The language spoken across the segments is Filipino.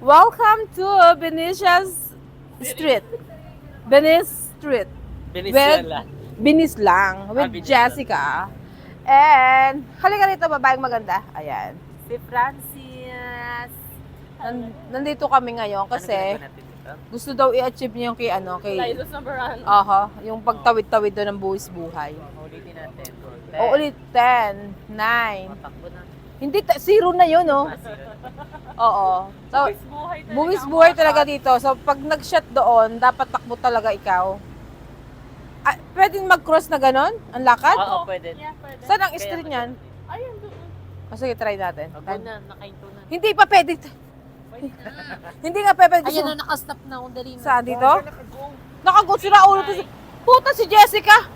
Welcome to Benicia's Street. Venice Street. Venezuela. Binis lang. With Binis lang. Jessica. And, halika rito, babaeng maganda. Ayan. Si Francis. Nandito kami ngayon kasi Ano ginagawa natin dito? gusto daw i-achieve niya yung kay Lilas number one. Aha, yung pagtawid-tawid doon ng buwis buhay. Ulitin natin. O ulit, 10, 9. Matakbo na. Hindi, zero na yun, no? Oo. So, Buwis buhay talaga. buwis ang buhay mga talaga shot. dito. So, pag nag-shot doon, dapat takbo talaga ikaw. Ah, pwedeng mag-cross na ganon? Ang lakad? Oo, pwede. Yeah, pwede. Saan ang Kaya street pwede. niyan? Ayun, doon. O, sige, try natin. Ako na, nakainto na. Hindi pa pwede. Hindi nga pwede. Ayan na, nakastop na. Kung dali na. Saan dito? Nakagot sila ulo. Puta si Jessica.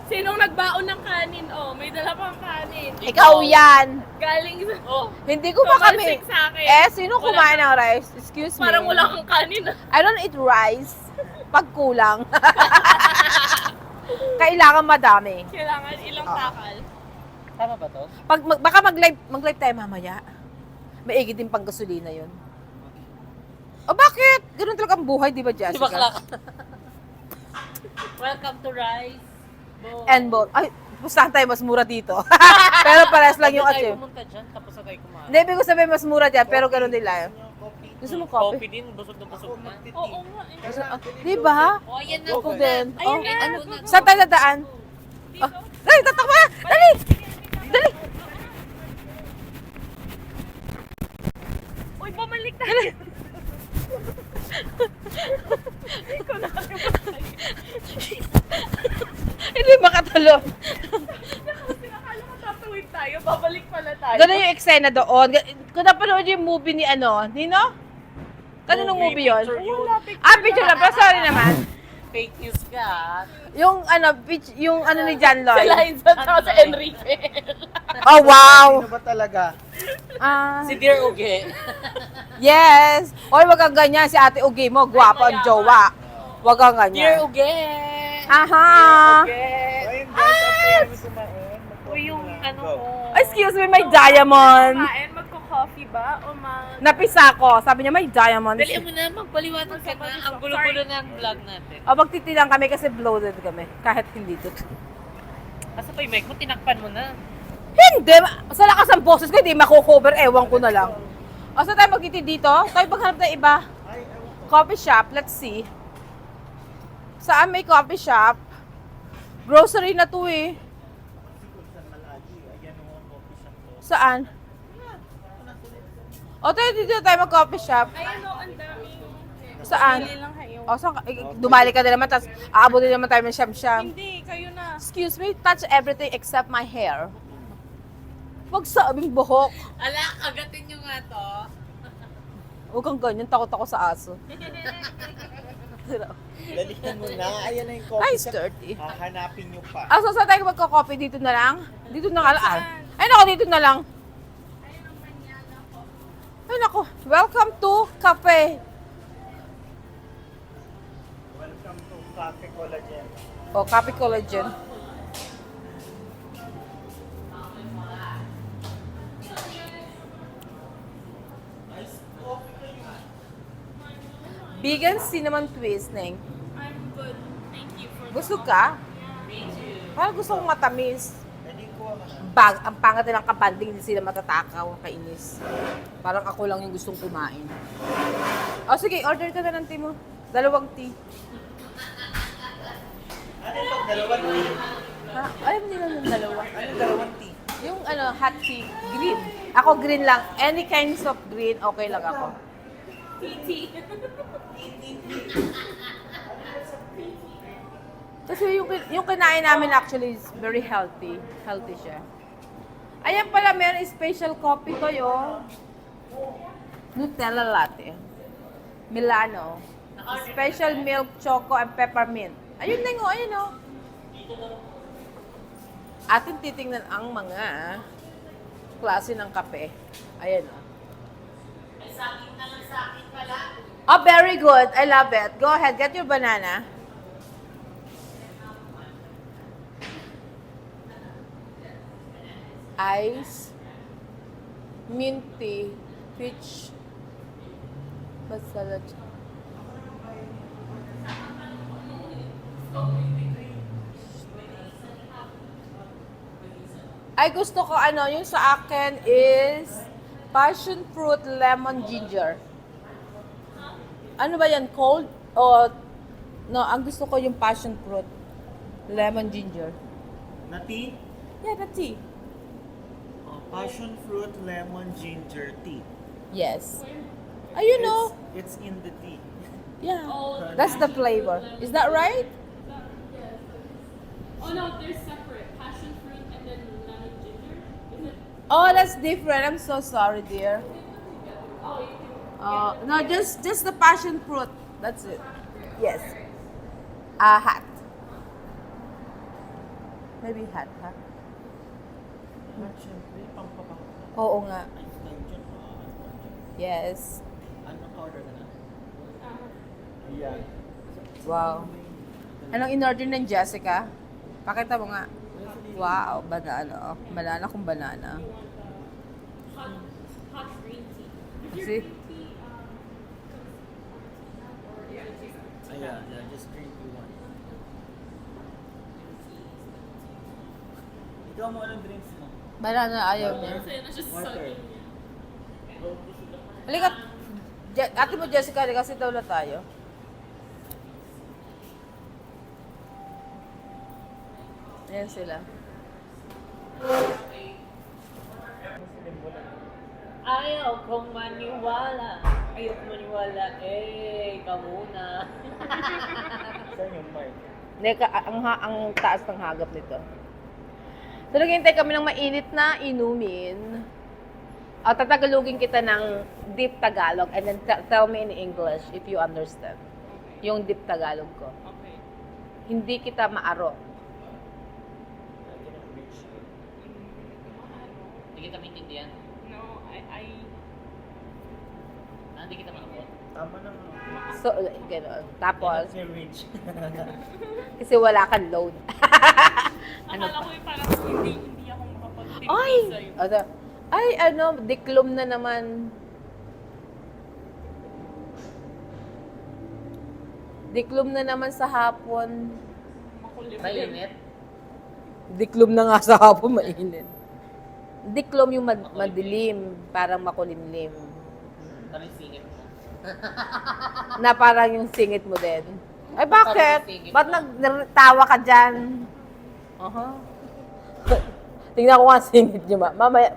Sinong nagbaon ng kanin? Oh, may dala pang kanin. Ikaw yan. Galing sa... Oh, Hindi ko pa kami. tumalsik sa akin. Eh, sino kumain ng rice? Excuse me. Parang wala kang kanin. I don't eat rice. Pag kulang. Kailangan madami. Kailangan ilang takal. Tama ba to? Pag baka mag-live tayo mamaya. Maigit din pang gasolina 'yon. O bakit? Ganun talaga ang buhay, di ba, Di ba Jessica? kalaka? Welcome to Rice. And both. Ay, pustahan tayo mas mura dito. Pero parehas lang yung tayo achieve. pumunta dyan, tapos na tayo kumain. Hindi, ibig ko sabihin mas mura dyan, pero ganun din lang. Gusto mo Coffee coffee? din, busog na busog na. Oo nga. Di ba? Oh, ayan na. Ako din. Ayun Oh, na. ano? Saan tayo dadaan? Oh, dali, tatakbo na! Dali! Dali! Uy, bumalik na. Hindi makatulog. Akala ko tatawid tayo. Babalik pala tayo. Ganun yung eksena doon. Kung napanood yung movie ni Nino? Kaninong movie yun? Wala, Picture na. Pero sorry naman. Fake news ka. Yung ni John Sa Lloyd. Liza at sa Enrique. Oh, wow! Ano ba talaga? Si Dear Uge. Yes! Hoy, wag kang ganyan. Si Ate Ugi mo, gwapo ang jowa. Wag kang Dear ganyan. Uge. Aha! Ayun guys, after kami kumain, O yung ano ko. Excuse me, may diamond. Kain, magko-coffee ba? O Napisa ko. Sabi niya, may diamond. Dali mo na, magpaliwanag ka na. Ang gulo-gulo ng vlog natin. O, magtitilang kami kasi bloated kami. Kahit hindi to. Asa pa yung mic mo, tinakpan mo na. Hindi! Sa lakas ang boses ko, hindi mako-cover. Ewan ko na lang. O, saan tayo magtiti dito? Tayo maghanap ng iba. Coffee shop. Let's see. Saan may coffee shop? Grocery na to eh. Saan? O, tayo dito tayo mag-coffee shop. ayun o, ang daming... Saan? Pili lang kayo. O, saan ka? Dumali ka na naman, tapos aabutin naman tayo ng siyam-siyam. Hindi, kayo na. Excuse me, touch everything except my hair. Wag sabing buhok. Ala, agatin nyo nga to. Huwag kang ganyan, takot ako sa aso. dalihan mo na. Ayan na yung Ay, coffee shop. dirty. Hahanapin nyo pa. Ah, so saan tayo magka-coffee? Dito na lang? Dito na lang. Ay, naku, dito na lang. Ay, naku. Welcome to Cafe. Welcome to Cafe Collagen. O, Cafe Collagen. Vegan cinnamon twist, Neng. I'm good. Thank you for Busog ka? Parang gusto kong matamis. Hindi ko Ang pangat nilang kabanding, hindi sila matatakaw, kainis. Parang ako lang yung gustong kumain. O sige, order ka na ng tea mo. 2 tea. Ano yung dalawang tea? Ha? Ayaw nila ng 2. Ano yung dalawang tea? Yung hot tea, green. Ako green lang. Any kinds of green, okay lang ako. PT. Kasi yung kinain namin actually is very healthy. Healthy siya. Ayan pala, meron special coffee to yo. Nutella latte. Milano. Special milk, choco, and peppermint. Ayun na nga, ayun o. Atin titingnan ang mga klase ng kape. Ayan o. Oh, very good. I love it. Go ahead, get your banana. Ice, mint tea, peach, Masala. Ay, gusto ko ano, yung sa akin is passion fruit lemon ginger. Ano ba yan? Cold? O, no, ang gusto ko yung passion fruit lemon ginger. Na tea? Yeah, the tea. Oh, passion fruit lemon ginger tea. Yes. You know. It's in the tea. Yeah. That's the flavor. Is that right? Oh no, they're separate. Passion fruit and then lemon ginger. Is it? Oh, that's different. I'm so sorry, dear. Oh, you can. No, just the passion fruit. That's it. Yes. Hot. Maybe hot, huh? Siyempre, pampabang. Oo nga. Ice lang dyan. Yes. Ano order ka na? Ayan. Wow. Anong in-order ng Jessica? Pakita mo nga. Wow, banana. Oh. Banana kung banana. Hot green tea. See? Ayan, yeah, just drink you one. Ikaw mo anong drinks mo? Banana ayaw niya. Sa'yo na siya Water. sucking. Halika. Ate mo Jessica, halika kasi daw na tayo. Ayan sila. Ayaw kong maniwala. Ayaw kong maniwala. Ikaw muna. Saan yung mic? Neka, ang taas ng hagap nito. So, naghihintay kami ng mainit na inumin. Tatagalogin kita ng deep Tagalog and then tell me in English if you understand. Yung deep Tagalog ko. Okay. Hindi kita maaro. Hindi kita maintindihan. No, Hindi kita maabot. Tama na nga. So, gano'n. Tapos, Si Rich. kasi wala kang load. Akala ko yung parang hindi ako makapag-tip Ay! sa'yo. Ay, diklom na naman. Diklom na naman sa hapon. Makulit. Mainit. Diklom na nga sa hapon, mainit. Diklom yung madilim, parang makulimlim. Parang singit mo. Na parang yung singit mo din. Ay, bakit? Parang singit Ba't mo. nagtawa ka dyan? Tingnan ko nga singit nyo, mamaya,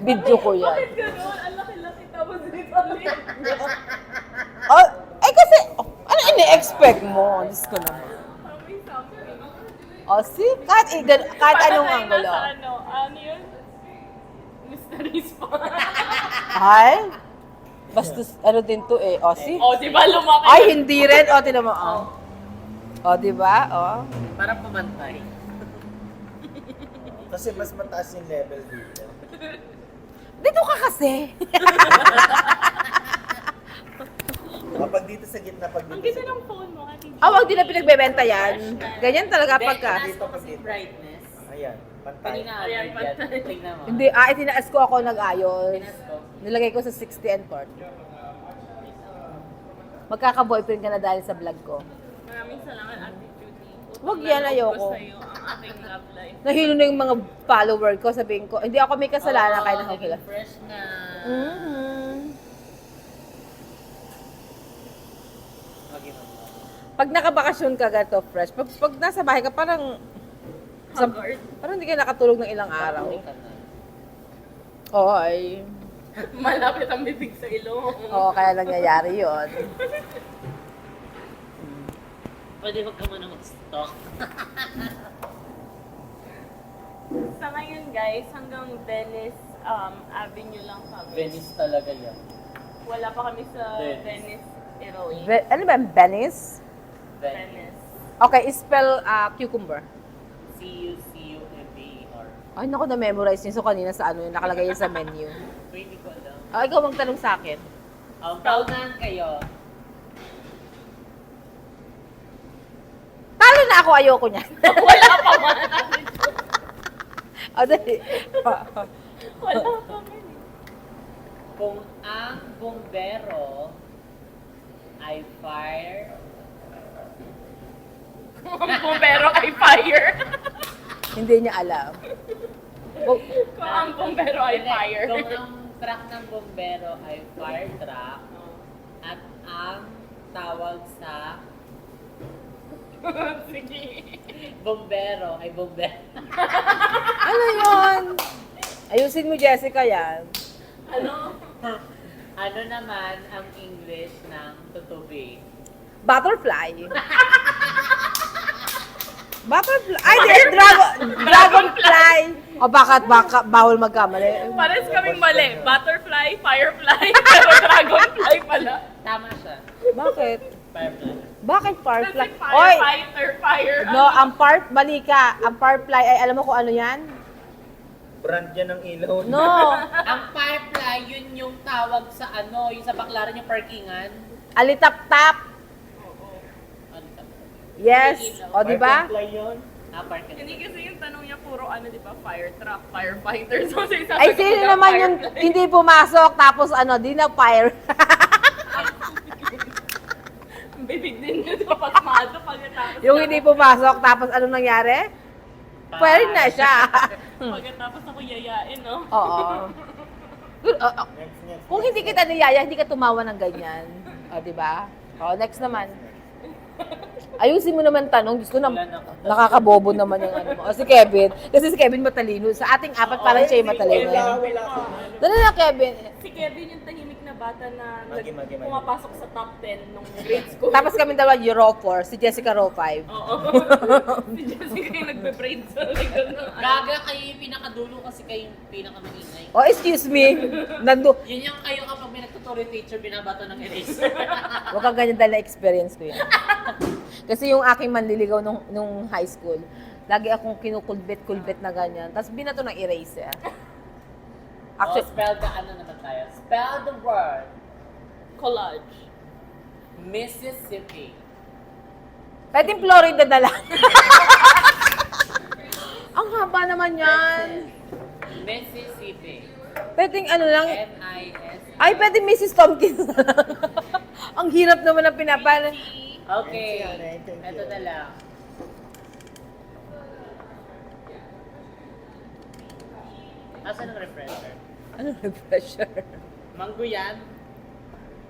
video ko yan. Bakit gano'n? Ang laki-laki tapos dito ulit. Oh, kasi, ano ini-expect mo? Diyos ko naman. Parang may something. Oh, see? Kahit anong Parang angulo. nasa ano yun? Mysteries pa. Ay, basta ano din to eh. Oh, see? Oh, di ba lumaki? Ay, hindi rin. O, tinan mo. O, di ba? O. Parang pumantay. Kasi mas mataas yung level dito. Dito ka kasi. Kapag dito sa gitna, pag Ang dito ganda sa ng phone mo, Ate G. Wag din na pinagbebenta yan. Ganyan talaga pagka. Taas mo kasi brightness. Ayan, pantay. Kanina, Ayan, yan. pantay. Tignan mo. Hindi, itinaas ko ako nag-ayos. Tinas ko. Nilagay ko sa 60 and 40. Magkaka-boyfriend ka na dahil sa vlog ko. Maraming salamat, Ate Judy. Wag yan, ayoko. Ko sa'yo ang aking love life. Nahilo na yung mga follower ko. Sabihin ko, hindi ako may kasalanan kaya naging nakakila. fresh na. Mhm. Maging ano. Pag nakabakasyon ka gato fresh, pag nasa bahay ka parang Haggard. parang hindi ka nakatulog ng ilang araw. Parang ka na. Oo, ay. Malapit ang bibig sa ilong. Oo, kaya nangyayari yon. Pwede wag ka muna mag-stalk. Sa ngayon guys, hanggang Venice Avenue lang kami. Venice talaga yan. Wala pa kami sa Venice. Venice, Italy. Ano ba, Venice? Venice. Okay, spell cucumber. C-U-C-U-M-B-E-R. Ay, naku, na-memorize niyo. So, kanina sa ano, yung nakalagay yun sa menu. Uy, hindi ko alam. Ikaw magtanong sa akin. Paunahan kayo. Talo na ako, ayoko niyan. Wala pa man. Dali. Wala pa man. Kung ang bombero ay fire. Kung ang bumbero ay fire. Hindi niya alam. Oh, Kung ang bumbero ay Hindi, fire. Kung ang truck ng bombero ay fire truck, at ang tawag sa Sige. bombero ay bombero. ano yun? Ayusin mo, Jessica, yan. Ano? Ano naman ang English ng tutubi? Butterfly. Butterfly. Ay, di, dragonfly. O bakit bawal magkamali? Pares kaming mali. Butterfly, firefly, pero dragonfly pala. Tama siya. Bakit? Firefly. Bakit firefly? Kasi Oy, firefighter, fire. no, mali ka. Ang firefly ay alam mo kung ano yan? Brand yan ng ilaw. No. Ang firefly, yun yung tawag sa ano, yung sa Baclaran yung parkingan. Alitap-tap. Ano tawag? Yes. O, di ba? Firefly yun. Parkingan. Hindi kasi yung tanong niya puro ano, di ba? Fire truck, firefighter. So, sa isa Ay, sino naman yung hindi pumasok tapos ano, di na fire. Bibig din niya sa pasmado pagkatapos. yung hindi pumasok tapos anong nangyari? Fire na siya. Pagkatapos ako yayain, no? Oo. Good. Next. Kung hindi kita niyaya, hindi ka tumawa ng ganyan. O, di ba? O, next naman. Ayusin mo naman tanong. Diyos ko na, nakakabobo naman yung ano mo. O, si Kevin. Kasi si Kevin matalino. Sa ating apat, parang siya yung matalino. Wala. Dali na, Kevin. Si Kevin yung tahimik na bata na Magi. pumapasok sa top 10 nung grade school. Tapos kami dalawa, yung row 4. Si Jessica row 5. Oo. Si Jessica yung nagbe-braid sa likod ng Gaga kayo yung pinakadulo kasi kayo yung pinakamaingay. Oh, excuse me. Yun yung kayo kapag may nagtuturo yung teacher, binabato ng eraser. Huwag kang ganyan dahil na-experience ko yan. Kasi yung aking manliligaw nung high school, lagi akong kinukulbit-kulbit na ganyan. Tapos binato ng eraser. Actually, spell the ano naman tayo. Spell the word collage. Mississippi. Pwedeng Florida na lang. Ang haba naman yan. Mississippi. Pwedeng ano lang. M-I-S. Ay, pwedeng Mrs. Tompkins na lang. Ang hirap naman ng pinapala. Okay. Thank you. Ito na lang. Asan ang refresher? Ano na pressure? Mango yan?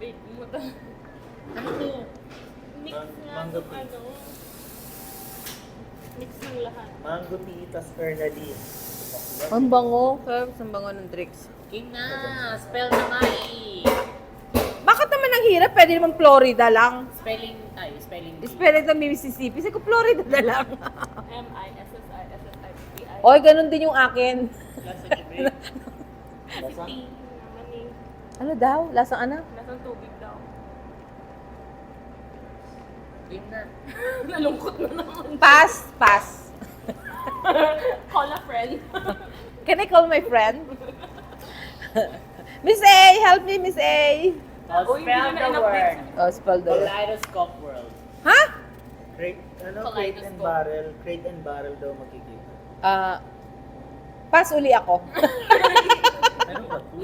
Wait, muta. Ano to? Mix nga Mango ng tea. ano. Mix ng lahat. Mango tea, tas Ernadine. Ang bango. Kev, ang bango ng drinks. King na! Spell na nga eh! Bakit naman ang hirap? Pwede naman Florida lang. Spelling tayo, spelling bee. Spelling ng Mississippi. Sabi ko, Florida na lang. M-I-S-S-I-S-S-I-P-I. Oy, ganun din yung akin. Lasa libre. Lasa? Tea naman eh. Ano daw? Lasang ano? Lasang tubig daw. King na. Nalungkot na naman. Pass. Call a friend. Can I call my friend? Miss A, help me, Miss A. Oh, Uy, spell hindi na the enough word. Oh, spell the word. Kaleidoscope world. Ha? Crate and Kaleidoscope. barrel. Crate and barrel daw makikita. Pass uli ako. Ano ba to?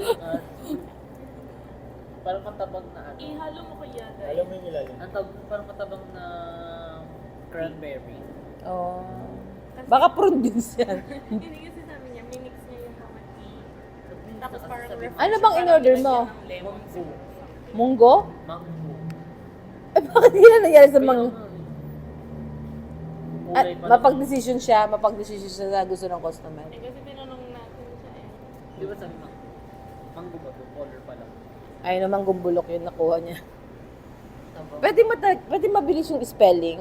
Parang matabang na ano. Ihalo mo kaya dahil. Alam mo yung ilalim? Ang tawag parang matabang na cranberry. Oh. Baka produce yan. Hindi kasi sabi niya, minix niya yung mga tea. Tapos parang Ano bang in-order mo? Lemon. Munggo? Mango. Eh, bakit yun nangyari sa mga... Kulay pa Mapag-decision siya sa gusto ng customer. Eh, kasi tinanong natin siya eh. naman. Di ba sabi mo? Mango ba to? Color pa lang. Ay naman gumbulok yun nakuha niya. Tama. Pwede mabilis yung spelling.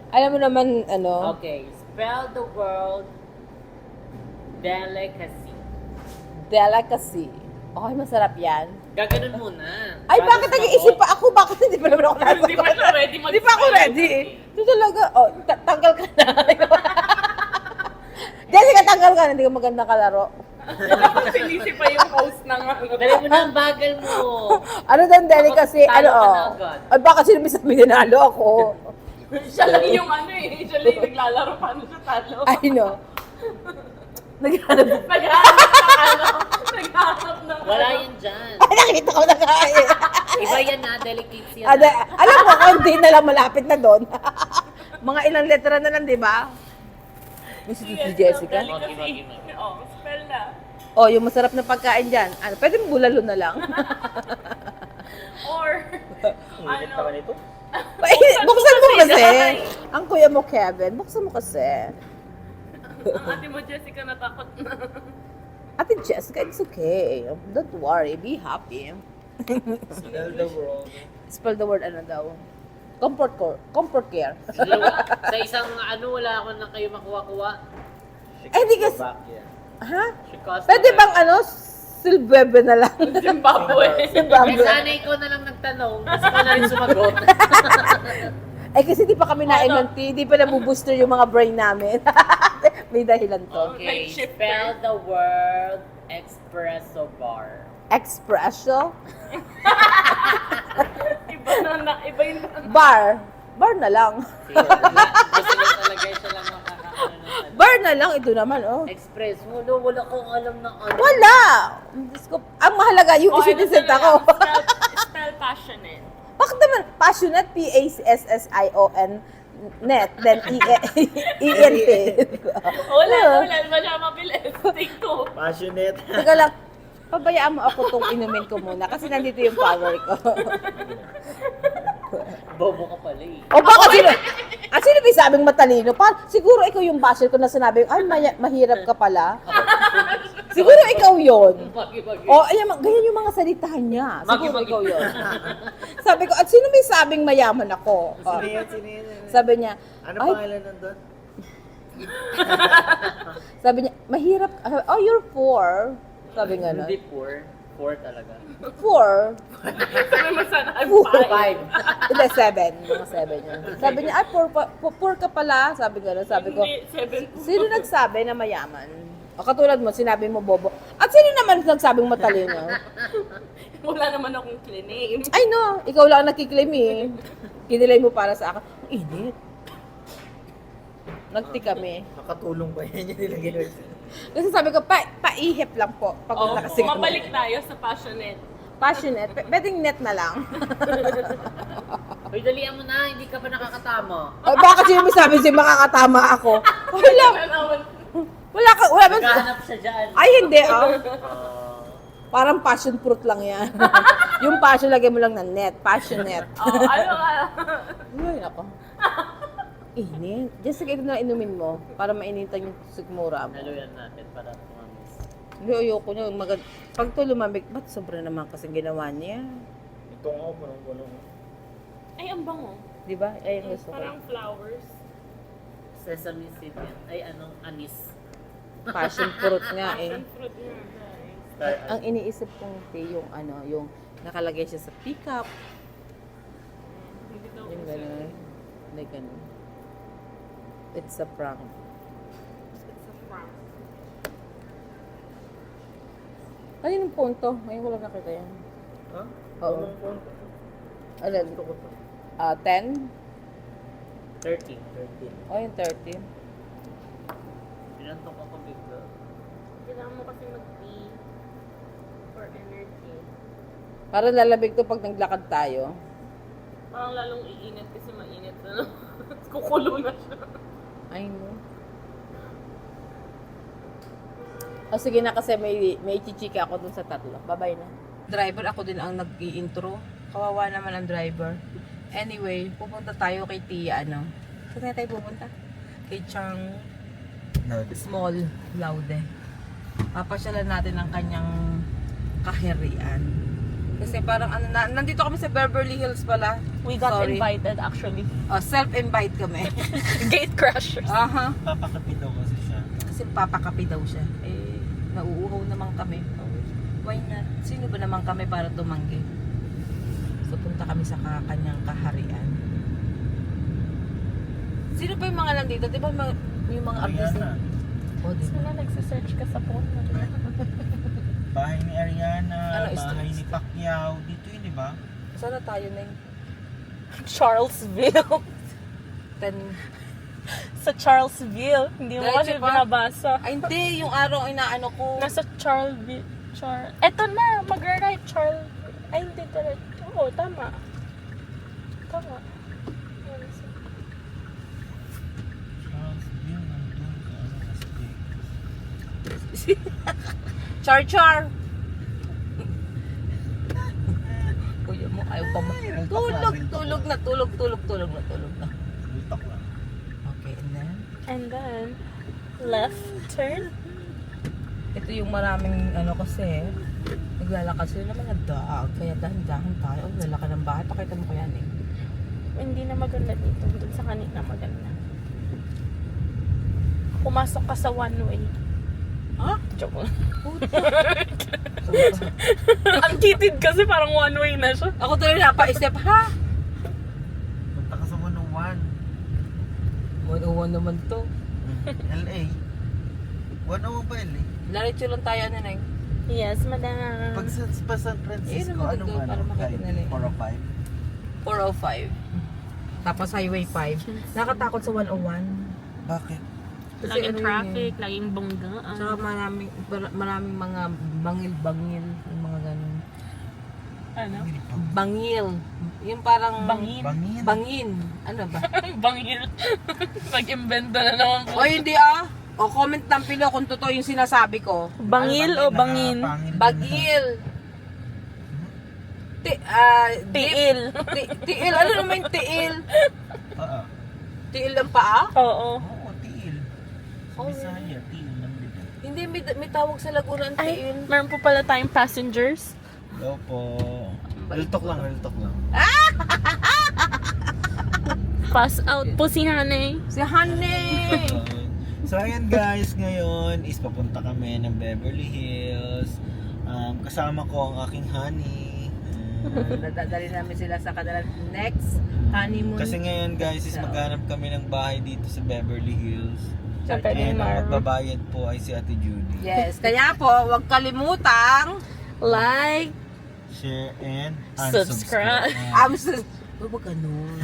Alam mo naman, ano, Okay, spell the word delicacy. delicacy. Okay, masarap yan. Gaganon muna. Ay, bakit nag-iisip pa ako? Bakit hindi pa naman ako Hindi pa siya ready mag- Hindi pa ako ready. Ito talaga. Oh, tanggal ka na. Jessica, tanggal ka na. Hindi ka maganda kalaro. Sinisi pa yung host ng ano. Dali mo na ang bagal mo. Ano daw delicacy? Talo Ano, ka oh. na agad. Ay, baka sino may sabi nanalo ako. Siya lang yung ano eh. Siya lang yung naglalaro paano siya talo. I know. Naghanap. Naghahanap ng ano. Naghahanap ng Wala yan dyan. Ay, nakita ko na nga eh. Iba yan na, delicacy yan. Alam ko, konti na lang malapit na doon. Mga ilang letra na lang, di ba? Miss si Jessica. Magi. Oh, spell na. Oh, yung masarap na pagkain dyan. Ano, pwede mo bulalo na lang. Or, Init pa nito? Buksan mo kasi. Ang kuya mo, Kevin, buksan mo kasi. ang ate mo, Jessica, natakot na. Ate Jessica, it's okay. Don't worry, be happy. Smell the world. Spell the word ano daw. Comfort care. Sa isang wala ako na kayo makuha-kuha. Hindi kasi- Back, yeah. Ha? Chicago. Pwede bang silbebe na lang? Zimbabwe. Eh, Zimbabwe. sana ikaw na lang nagtanong. Kasi ka na rin sumagot. Eh kasi di pa kami nain ng tea, di pa nabubooster yung mga brain namin. May dahilan to. Okay, Night shifter. spell the word espresso bar. Espresso? Iba yun. Bar. Bar na lang. Kasi talaga siya lang makakaano ng ano. Bar na lang, ito naman, oh. Express. Wala kong alam na ano. Wala! Diyos ko, ang mahalaga, yung Oh, isi-decide ano ako. Spell passionate. Bakit naman, passionate, P-A-S-S-I-O-N, net, then E-N-T. Wala ba siya mabilis? Take two. Passionate. Teka lang, pabayaan mo ako tong inumin ko muna kasi nandito yung power ko. Bobo ka pala eh. O baka sino? At sino may sabing matalino? Siguro ikaw yung basher ko na sinabi, ay, mahirap ka pala. Siguro ikaw yon. Bagi-bagi. O, ayan, ganyan yung mga salitahan niya. Siguro Magi-magi. ikaw yon. Sabi ko, at sino may sabing mayaman ako? O, Sino yun? sabi niya, Ano ay, pangalan nandun? sabi niya, mahirap, oh, you're poor. Sabi nga Hindi nun. poor. Poor talaga. Poor. Sabi mo sana, I'm Poor. fine. 5. Hindi, 7. Mga 7 yun. Sabi niya, ay, poor ka pala. Sabi nga nun. Sabi ko, Hindi, 7. sino nagsabi na mayaman? O katulad mo, sinabi mo bobo. At sino naman nagsabing matalino? Wala naman akong claim. Ay no, ikaw lang ang nakiklaim eh. Kinilay mo para sa akin. Ang init. Nagti kami. Nakatulong pa yan yung nilagay ko. Kasi sabi ko, paihip lang po. Pag Oh, nakasig mo. mabalik tayo sa passionate. Passionate. Pwedeng net na lang. Uy, dalihan mo na. Hindi ka pa nakakatama. O, bakit sino mo sabi siya makakatama ako? Wala. Wala ba? Naghahanap siya dyan. Ay, hindi ah. Ah. Parang passion fruit lang yan. Yung passion, lagay mo lang na net. Passionate. Oh, ano ka? Ay, ako. Init. Just ito na inumin mo para mainitan yung sigmura mo. Naluyan natin para tumamis. Hindi, ayoko nyo. Pag ito lumamig, ba't sobra naman kasing ginawa niya? Ito nga, parang Ay, ang bango. Di ba? Ay, ang gusto ko. Parang flowers. Sesame seed yan. Ay, anis. Passion fruit nga eh. Passion fruit nga, guys. Ang iniisip kong tea, yung yung nakalagay siya sa pickup. Hindi daw Yung ko gano'n. Hindi gano'n. It's a prank. It's a prank. Ano yung punto? Ngayon ko lang nakita yan. Ha? Oo. Anong punto? Alin? Gusto ko to. 10? 13. 13. O yung 30? Pinantok ako bigla. Kailangan mo kasi mag-tea for energy. Para lalamig to pag naglakad tayo. Parang lalong iinit kasi mainit na. Kukulo na siya. I know. O sige na kasi may chichika ako dun sa tatlo. Bye-bye na. Driver, ako din ang nag-i-intro. Kawawa naman ang driver. Anyway, pupunta tayo kay Tia, Saan na tayo pupunta? Kay Chang Small Laude. Papasyalan natin ang kanyang kahirian. Kasi parang nandito kami sa Beverly Hills pala. We got Sorry. invited actually. Self-invite kami. Gate crashers. Aha. Papakapi daw kasi siya. Kasi papakapi daw siya. Eh, nauuhaw naman kami. Why not? Sino ba naman kami para tumanggi? So, punta kami sa kanyang kaharian. Sino pa yung mga nandito? Di ba yung mga artista? Ariana. Oh, di ba? Sino nagsisearch ka sa phone mo? Bahay ni Ariana, Ano, bahay ni Pacquiao. Dito yun, di ba? Sana tayo na yung Charlesville. 10. Sa Charlesville. Hindi mo kasi Diretso pa? binabasa. Ay, hindi. Yung araw inaano ko. Nasa Charlesville. Eto na, mag-right Ay, hindi diretso. Oo, tama. Tama. Charles Bill nandun sa ano, Aztec. Char-char! Kuya mo, ayaw pa ma... Tulog na. Lutak lang. Okay, and then? And then, left turn. Ito yung maraming ano kasi, naglalakad sila ng mga dog. Kaya dahan-dahan tayo. Oh, lalakad ng bahay. Pakita mo ko yan eh. Hindi na maganda dito. Doon sa kanina maganda. Pumasok ka sa one way. Ha? Joke lang. Ang kitid kasi parang one way na siya. Ako tuloy napaisip, ha? Punta ka sa 101. 101 naman to. LA. 101 pa LA. Laritso lang tayo, ano na Yes, madam. Pag pa San Francisco, Yun ang anong maganda para makita guide? nila eh. 405? 405. Tapos highway 5. Nakatakot sa 101. Bakit? Kasi Laging ano yun traffic, eh. laging bonggaan. Saka maraming mga bangil-bangil. Yung mga ganun. Ano? Bangil. Yung parang... Bangin. Bangin. Bangin. Ano ba? Bangil. Pag-invento na naman po. O hindi ah. O comment ng pilo kung totoo yung sinasabi ko. Bangil o bangin? Bagil. Tiil. Tiil. Ano naman yung tiil? Oo. Tiil ng paa? Oo. Oo, tiil. Sa Oh. Bisaya, tiil ng bigat. Hindi, may tawag sa Laguna ang Ay, tiil. meron po pala tayong passengers. Hello po. Real talk lang. Pass out po si Hanay. Si Honey! So ayan guys, ngayon is papunta kami ng Beverly Hills. Kasama ko ang aking honey. Dadali namin sila sa kanilang next honeymoon. Kasi ngayon guys is maghanap kami ng bahay dito sa Beverly Hills. Sa And ang Pelimar. magbabayad po ay si Ate Judy. Yes, kaya po, huwag kalimutang Like. Share and Subscribe. unsubscribe. Huwag ganun.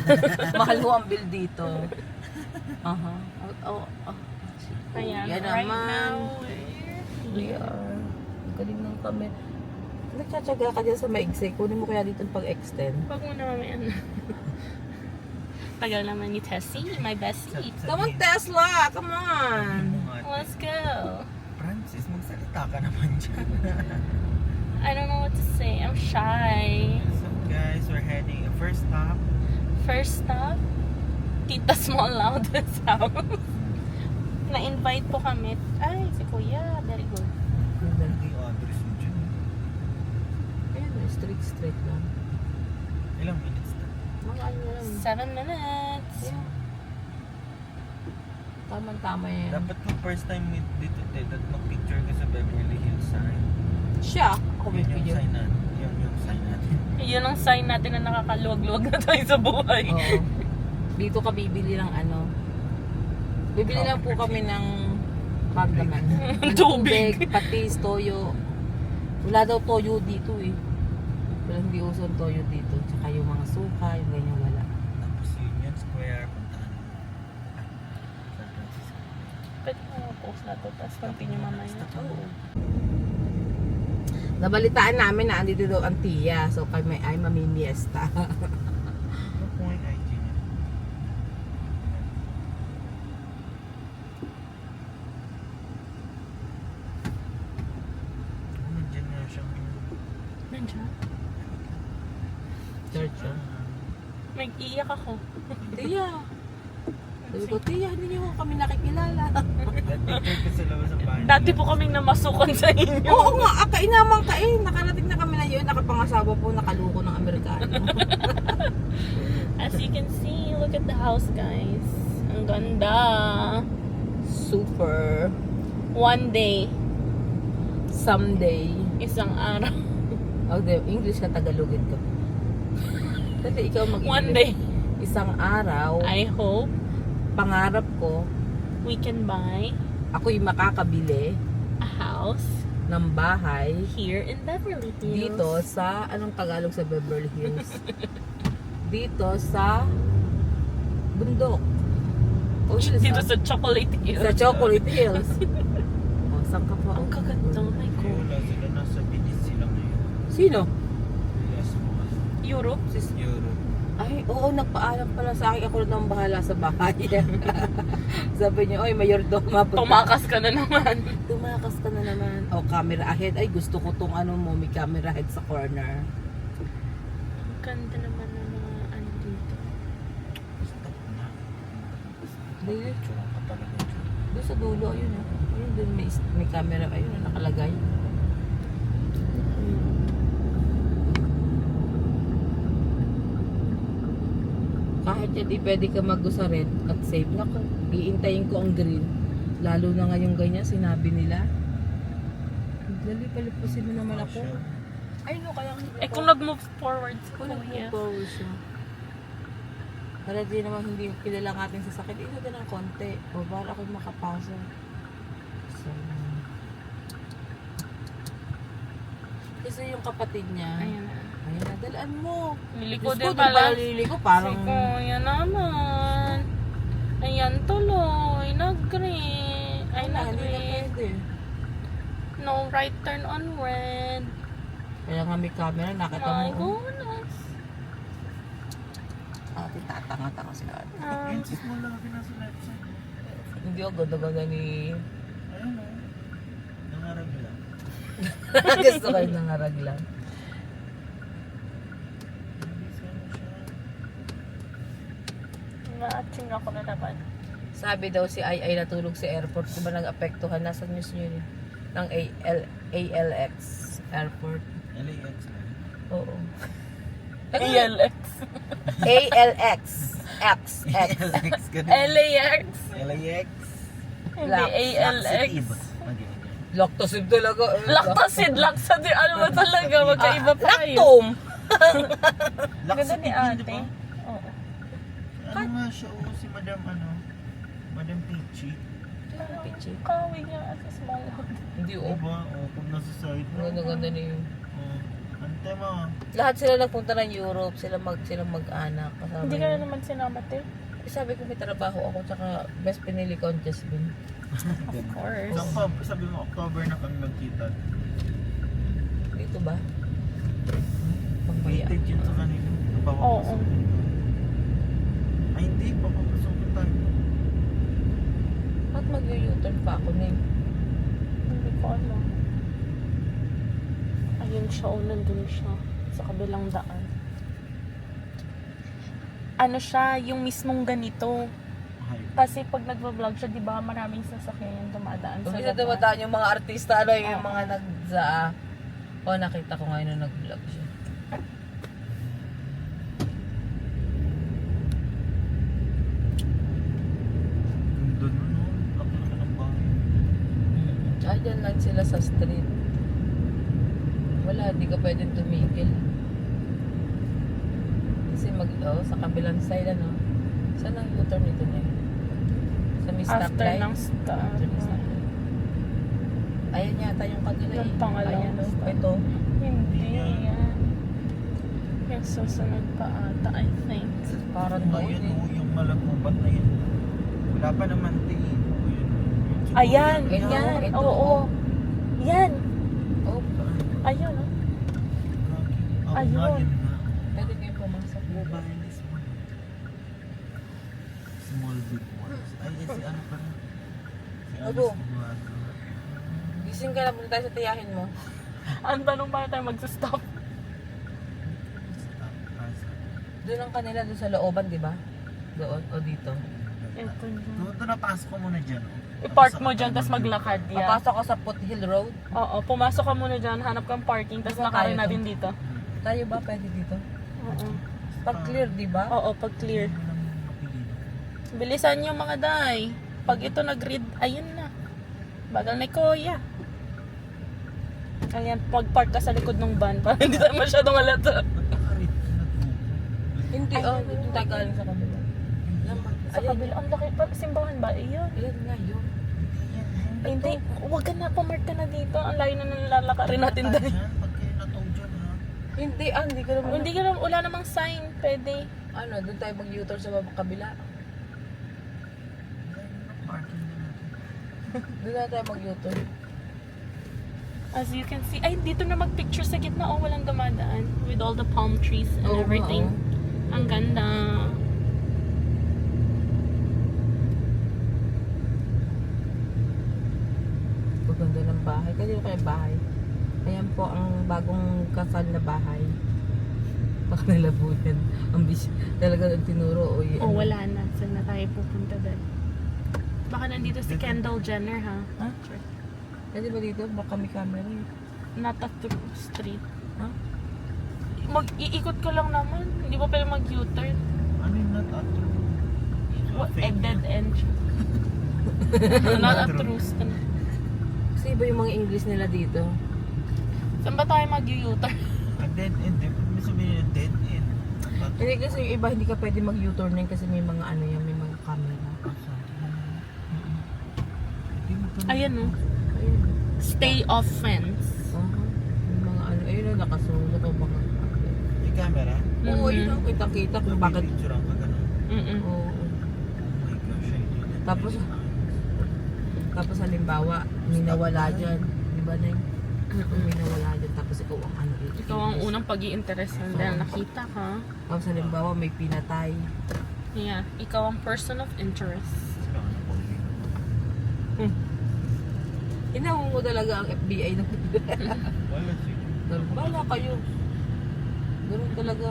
Mahal mo ang bill dito. Aha. Ayan, Yan right naman. now. We are. Galing lang kami. Nagtsatsaga ka dyan sa maigsi. Kunin mo kaya dito pag-extend. Huwag mo na mamaya. Tagal naman ni Tessie, my bestie. Come on, Tesla! Come on! Let's go. Francis, magsalita ka naman dyan. I don't know what to say. I'm shy. So guys, we're heading first stop. First stop, Tita Small Loudest house. Na-invite po kami. Ay, si Kuya. Very good. Hindi address mo dyan. Ayan, straight lang. Ilang minutes na? Mga ano lang. 7 minutes. Yeah. Tama-tama yan. Dapat mo first time dito, Ted, at mag-picture ka sa Beverly Hills sign. Siya. Ako may Yun yung video. sign natin. Yun yung sign natin. Yun ang sign natin na nakakaluwag-luwag na tayo sa buhay. Oo. Dito ka bibili ng ano. Bibili lang po kami ng magdaman. Tubig. Patis, toyo. Wala daw toyo dito eh. Wala, hindi uso ang toyo dito. Tsaka yung mga suka, yung ganyan wala. Tapos Union Square, puntahan. San Francisco. Pwede mo post na to, tapos continue mamaya. Oo. Nabalitaan namin na andito daw ang tiya. So kami ay mamimiesta. Ano po yung IG niya? Nandiyan nga siyang... Nandiyan. Church yun. Mag-iiyak ako. Tiya. Sabi ko, tiya, hindi niyo kami nakikilala. Picture ko sa labas ng bahay. Dati po kaming namasukan sa inyo. Oo nga, kainamang kain. Nakarating na kami na yun. Nakapangasawa po, nakaluko ng Amerikano. As you can see, look at the house, guys. Ang ganda. Super. One day, Someday. isang araw. Okay, English ka, Tagalogin ka. Kasi ikaw mag-English. One day, Isang araw, I hope pangarap ko, we can buy ako'y makakabili a house ng bahay here in Beverly Hills. dito sa, anong Tagalog sa Beverly Hills? Dito sa bundok. O hills, Dito ah? sa Chocolate Hills. Sa Chocolate Hills. O, saan ka pa? Ang kaganda. Oh my Ay, God. wala sila. Nasa bilis sila ngayon. Sino? Yes, mo. Europe? Europe. Ay, oo, nagpaalam pala sa akin. Ako nang bahala sa bahay. Sabi niya, oy, mayordoma. Tumakas ka na naman. Tumakas ka na naman. O, camera ahead. Ay, gusto ko tong ano mo, may camera ahead sa corner. Ang ganda naman ng mga ano dito. Stop na. Dili. Picture ka talaga dyan. Doon sa dulo, ayun o. Ayun, doon may camera. Ayun, nakalagay. Kahit yan, di pwede ka mag-usa red at safe. Naku, iintayin ko ang green. Lalo na ngayong ganyan, sinabi nila. Dali, palipusin mo naman ako. Ay, no, kaya Eh kung nag-move forward si kung Kuya. nag-power siya. Para di naman hindi kilala ang ating sasakit, ito din ng konti. O, para ako makapasok. So, kasi yung kapatid niya, Ayan na. ayun na, dalaan mo. Liliko Diyos din ko, pala. liliko, parang, Si Kuya naman. Ayan tuloy. Nag-green. Ay, wala, hindi na nag-green. pwede. No right turn on red. Kaya nga may camera, nakita My mo. goodness. Ate, tatanga-tanga sila. Princess mo lang ako nasa left side. Hindi ako ganda-ganda ni... Ayun o. Nangarag lang. Gusto kayo nangarag lang. Hindi sana siya. Na-aching ako na naman. Sabi daw si Ay natulog sa airport. Diba nag-apektuhan? Nasa news nyo yun. Ng ALX airport. LAX lang. Oo. ALX. ALX. X. X. LAX ka din. LAX. LAX. Hindi, Lax. ALX. Okay. Lactosib talaga. Lactacid, laxad. Ano ba talaga? Magkaiba pa kayo. Lactum. Ganda ni ate. Oo. Ano nga siya o si Madam ano? Madam Peachy. Pichi. Kawi niya at small. Hindi oh. Diba? O kung nasa side mo. Ganda-ganda na yun. Ante mo. Lahat sila nagpunta ng Europe. Sila mag-anak. Kasama Hindi ka na yun. naman sinama, te. Eh, sabi ko may trabaho ako. Tsaka best pinili ko ang Jasmine. Of course. Sabi mo, October na kami magkita. Dito ba? Pagbaya. Waited yun sa kanila. Oo. Ay hindi, papapasukin tayo. Ba't mag-u-turn pa ako na Hindi ko alam. Ayun siya, o nandun siya. Sa kabilang daan. Ano siya, yung mismong ganito. Ay, Kasi pag nagva-vlog siya, di ba maraming sasakyan yung dumadaan sa Kung labas. dumadaan yung mga artista, ano yung Oo. mga nagzaa. O, nakita ko ngayon na nag-vlog siya. doon ano, laki-laki ng bahay. Ah, dyan lang sila sa street. Wala, di ka pwedeng tumigil. Kasi sa kabilang side, ano? Saan ang U-turn nito na yun? Sa may After stoplight? ng stop. After ng stoplight. Ayan yata yung kanila Yung eh. pangalawang Ayan, oh. stop. Ito. Hindi yan. Yung susunod pa ata, I think. Parang Ayun doon eh. o, yung malagubat na yun. Wala pa naman tingin. Ayan, Ito, yan. ito, Oo. oh. Yan. Oh, Ayun, oh. Ayun. Ayun. Yun nga. pwede kayo pumasok. Mobile is one. Small big ones. Ay, si ano pa rin. Si Ano? si Eduardo. Gising ka na muna tayo sa tiyahin mo. Ang tanong pa tayo mag-stop. Stop. Asa. Doon ang kanila, doon sa looban, di ba? Doon o dito. Ito yun. Doon na pasok ko muna dyan. I-park mo dyan, tapos maglakad. Yeah. Papasok ka sa Foothill Road. Oo, pumasok ka muna dyan, hanap kang parking, tapos Diba lakarin tayo natin to? dito. Tayo ba pwede dito? Oo. Pag clear, di ba? Oo, pag clear. Bilisan nyo mga day. Pag ito nag-read, ayun na. Bagal na kuya. Ayan, pag-park ka sa likod ng van, para hindi tayo masyadong halata. Hindi, oh. Doon tayo galing sa kabila. Sa kabila, ang laki pa, simbahan ba? Ayun. Ayun nga yun. Ay, hindi, huwag ka na, pumark ka na dito. Ang layo na nalalakarin natin dahil. Pag kayo nataw dyan ha. Hindi, hindi ka naman. Hindi ka na, wala namang sign, pwede. Ano, doon tayo mag-U-turn sa kabila. Parking na natin. Doon na tayo mag-U-turn. As you can see, ay, dito na mag-picture sa gitna. Oh, walang dumadaan. With all the palm trees and Oo, everything. Ang ganda. Maganda ng bahay. Kanino kaya bahay? Ayan po ang bagong kasal na bahay. Baka nilabunan. Ang talaga ang tinuro. Oh, wala na. Saan na tayo pupunta doon? Baka nandito si Kendall Jenner, ha? Ha? Pwede ba dito? Baka may camera eh. Not a through street. Ha? Mag-iikot ka lang naman. Hindi ba pwede mag-U-turn? Ano yung not a true? What? A dead end. Not a true street. Kasi iba yung mga English nila dito. Saan ba tayo mag-U-turn? A dead end. May sabihin yung dead end. Hindi kasi yung iba hindi ka pwede mag-U-turn yan kasi may mga ano yan, may mga camera. Ayan, no? Ayun. Stay off fence. May mga ano, ayun na nakasulok o mga May camera? Oo, yun ang kitang-kita kung bakit. Picture ang kagano. Mm-mm. Oo. Oh my gosh, I didn't Tapos- realize. Tapos halimbawa, may nawala dyan. Di ba na may nawala dyan. Tapos ikaw ang ano. Ikaw ang unang pag-i-interesan dahil nakita ka. Tapos halimbawa, may pinatay. Yeah, ikaw ang person of interest. Inawa mo talaga ang FBI ng Wala siguro. Bala kayo. Ganun talaga.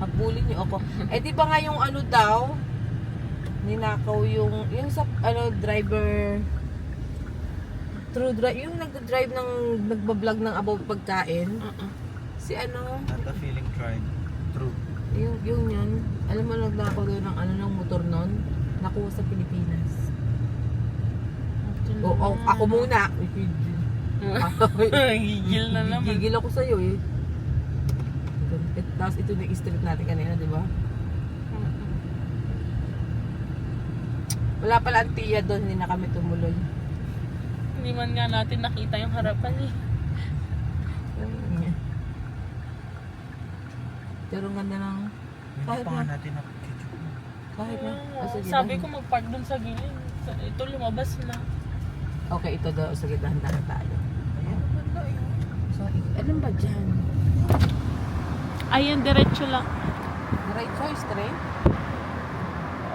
Habulin niyo ako. Eh di ba nga yung ano daw, ninakaw yung sa ano driver, true drive, yung nagda-drive ng nagbablog ng about pagkain. Si ano, Not a feeling tried. True. yung yan, alam mo nagnakaw daw ng ano ng motor nun, nakuha sa Pilipinas. O ako muna. Gigil na naman. Gigil ako sa'yo eh. Tapos ito na street natin kanina, di ba? Wala pala ang tiya doon, hindi na kami tumuloy. Hindi man nga natin nakita yung harapan eh. Pero ang ganda ng... Kahit Kahit na. natin na picture. Kahit na. Ah, sige, Sabi dahan. ko mag-park dun sa gilid. Ito lumabas na. Okay, ito daw. Sige, dahan-dahan tayo. So, ano ba dyan? Ayan, diretso lang. Right choice, straight?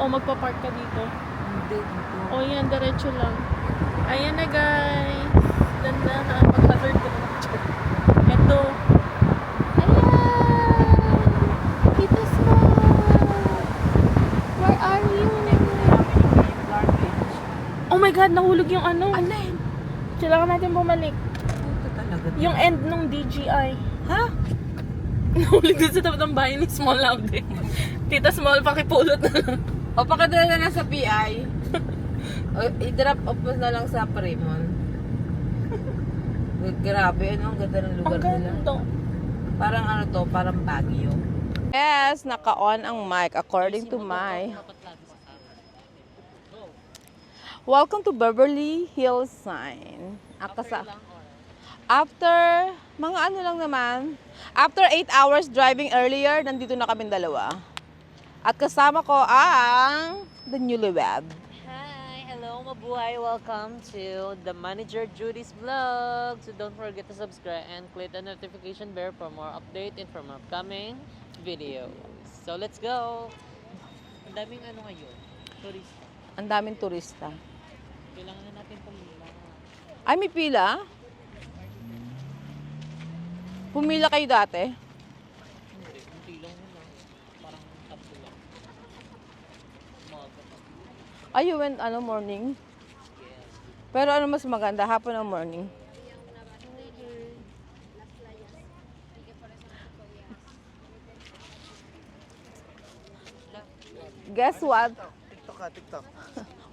O magpa-park ka dito. Hindi, dito. O yan, diretso lang. Ayan na guys. Ganda ha. Mag-hazard ka na. Ito. Ayan! Kita small! Where are you? Oh my God, nahulog yung ano. Alin? Kailangan natin bumalik. Ito talaga. Yung end nung DGI. Ha? Nahulog din sa tapat ng bahay ni Small Loud eh. Tita Small, pakipulot na lang. O, pakadala na lang sa PI. O, i-drop off mo na lang sa Fremont. Grabe, ano? Ang ganda ng lugar Ang nila. ganda. Parang ano to, parang Baguio. Yes, naka-on ang mic according to my... Welcome to Beverly Hills sign. After, mga ano lang naman, after 8 hours driving earlier, nandito na kami dalawa. At kasama ko ang the newlywed. Hi! Hello, mabuhay! Welcome to the Manager Judy's Vlog! So don't forget to subscribe and click the notification bell for more update and from upcoming videos. So let's go! Ang daming ano ngayon, turista. Ang daming turista. Kailangan na natin pumila. Ay, may pila? Pumila kayo dati? Hindi, kunti lang yun lang. Parang tatlo lang. Umaga pa. Ay, you went morning? Pero ano mas maganda, hapon o morning? Guess what? TikTok ka, TikTok.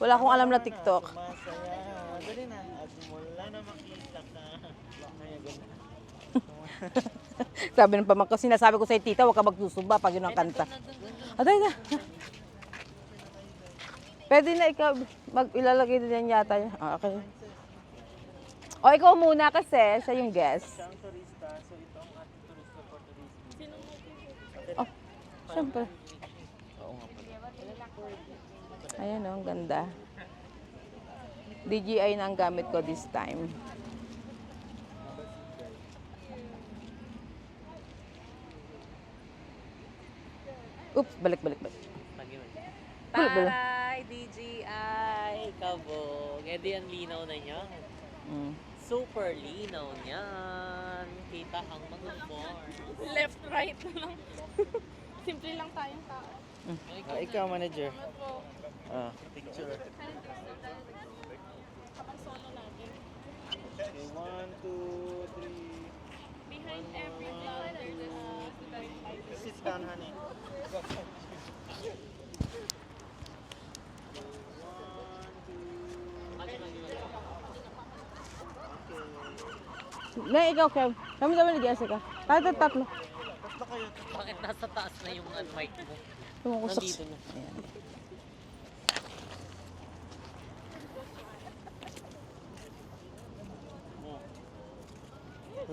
Wala akong alam na TikTok. Masaya. Dali na. At mula na makita ka. Ay, ganun. Sabi ng pamangko, sinasabi ko sa tita, huwag ka magsusuba pag yun ang kanta. Aday na. Pwede na ikaw, ilalagay din yan yata. Ah, okay. O, ikaw muna kasi, siya yung guest. Siya ang turista, so ito ang ating turista for tourism. Oh, syempre. Oo nga pala. Ayan o, ang ganda. DJI na ang gamit ko this time. Oops, balik. Lagi mo. Balik. Bye, DJI! Kabog. Eh di ang linaw na niya. Mm. Super linaw niyan. Kita ang mga form. Left, right na lang. Simple lang tayong tao. Ikaw, manager. Salamat po. Picture. Kapag solo natin. Okay, 1, 2, 3. Behind every vlog, there's a Sit down, honey. Na, ikaw, Kev. Kami naman nag-iasa ka. Tatlo. Bakit nasa taas na yung mic mo? Tumukusok. Nandito na. Ayan.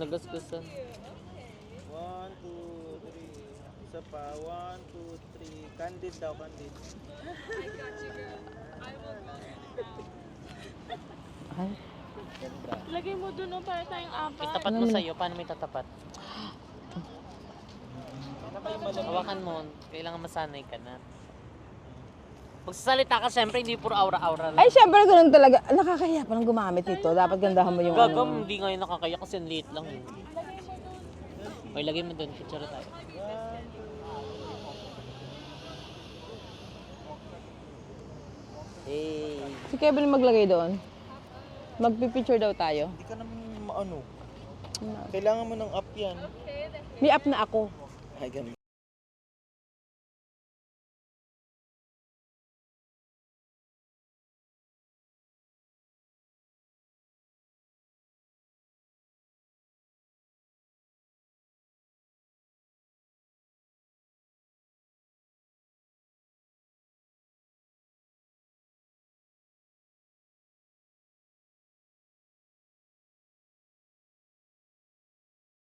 Nagasgasan. 1, 2, 3. Isa pa. 1, 2, 3. Candid daw, candid. Ay. Ganda. Lagay mo dun oh, para tayong apat. Itapat mo sa'yo. Paano may tatapat? Ano ba yung malamig? Hawakan mo. Kailangan masanay ka na. Pagsasalita ka, syempre, hindi puro aura-aura lang. Ay, syempre, ganun talaga. Nakakahiya pa nang gumamit nito. Dapat gandahan mo yung Gagam, hindi ngayon nakakaya kasi ang liit lang. Oy, lagay mo doon. Picture tayo. Hey. Si Kevin maglagay doon. Magpipicture daw tayo. Hindi ka naman maano. Kailangan mo ng app yan. May app na ako. Ay, ganun.